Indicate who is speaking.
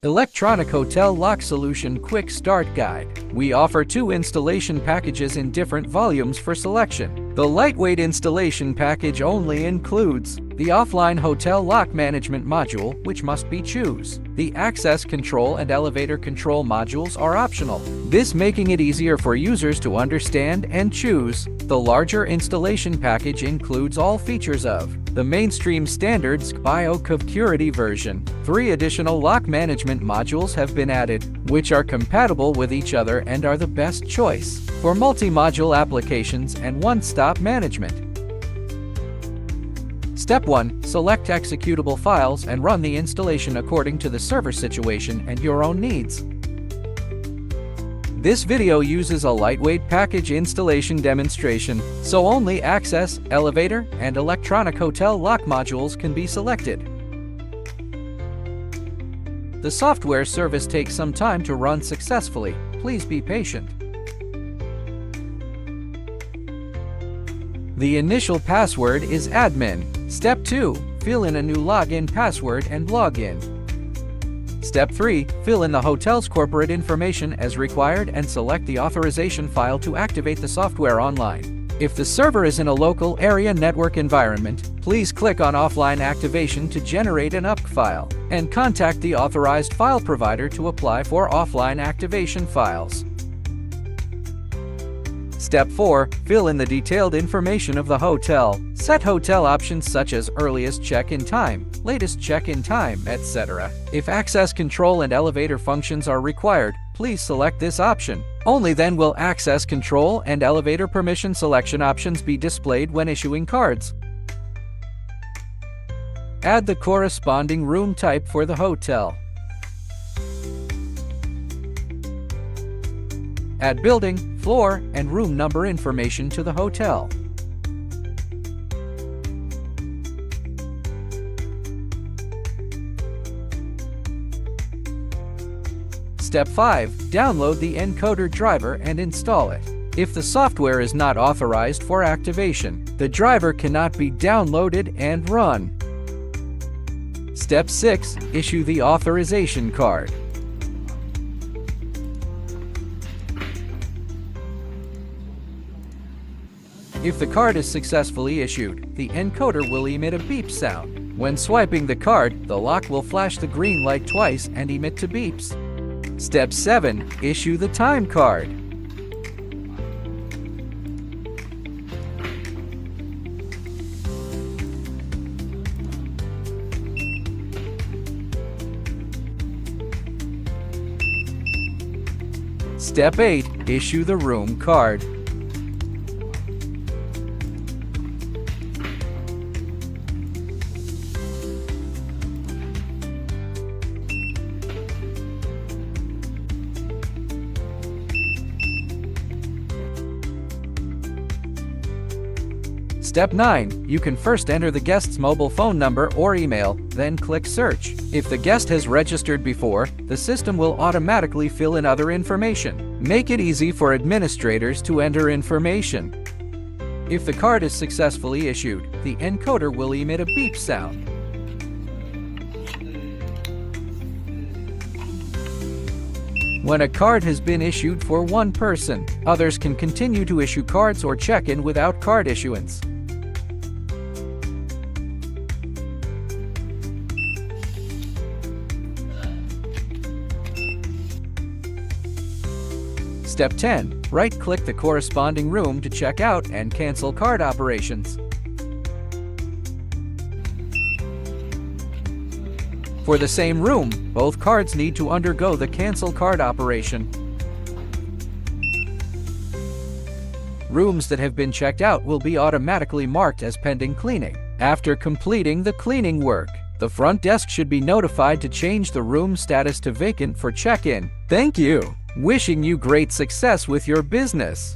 Speaker 1: Electronic Hotel Lock Solution Quick Start Guide. We offer 2 installation packages in different volumes for selection. The lightweight installation package only includes the offline hotel lock management module, which must be choose. The access control and elevator control modules are optional, this making it easier for users to understand and choose. The larger installation package includes all features of the mainstream standard ZKBio CVSecurity version. 3 additional lock management modules have been added, which are compatible with each other and are the best choice for multi-module applications and one-stop management. Step 1. Select executable files and run the installation according to the server situation and your own needs. This video uses a lightweight package installation demonstration, so only access, elevator, and electronic hotel lock modules can be selected. The software service takes some time to run successfully. Please be patient. The initial password is admin. Step 2. Fill in a new login password and login. Step 3. Fill in the hotel's corporate information as required and select the authorization file to activate the software online. If the server is in a local area network environment, please click on Offline Activation to generate an UPC file, and contact the authorized file provider to apply for offline activation files. Step 4. Fill in the detailed information of the hotel. Set hotel options such as earliest check-in time, latest check-in time, etc. If access control and elevator functions are required, please select this option. Only then will access control and elevator permission selection options be displayed when issuing cards. Add the corresponding room type for the hotel. Add building, floor, and room number information to the hotel. Step 5. Download the encoder driver and install it. If the software is not authorized for activation, the driver cannot be downloaded and run. Step 6. Issue the authorization card. If the card is successfully issued, the encoder will emit a beep sound. When swiping the card, the lock will flash the green light twice and emit 2 beeps. Step 7. Issue the time card. Step 8. Issue the room card. Step 9. You can first enter the guest's mobile phone number or email, then click Search. If the guest has registered before, the system will automatically fill in other information. Make it easy for administrators to enter information. If the card is successfully issued, the encoder will emit a beep sound. When a card has been issued for one person, others can continue to issue cards or check in without card issuance. Step 10. Right-click the corresponding room to check out and cancel card operations. For the same room, both cards need to undergo the cancel card operation. Rooms that have been checked out will be automatically marked as pending cleaning. After completing the cleaning work, the front desk should be notified to change the room status to vacant for check-in. Thank you! Wishing you great success with your business.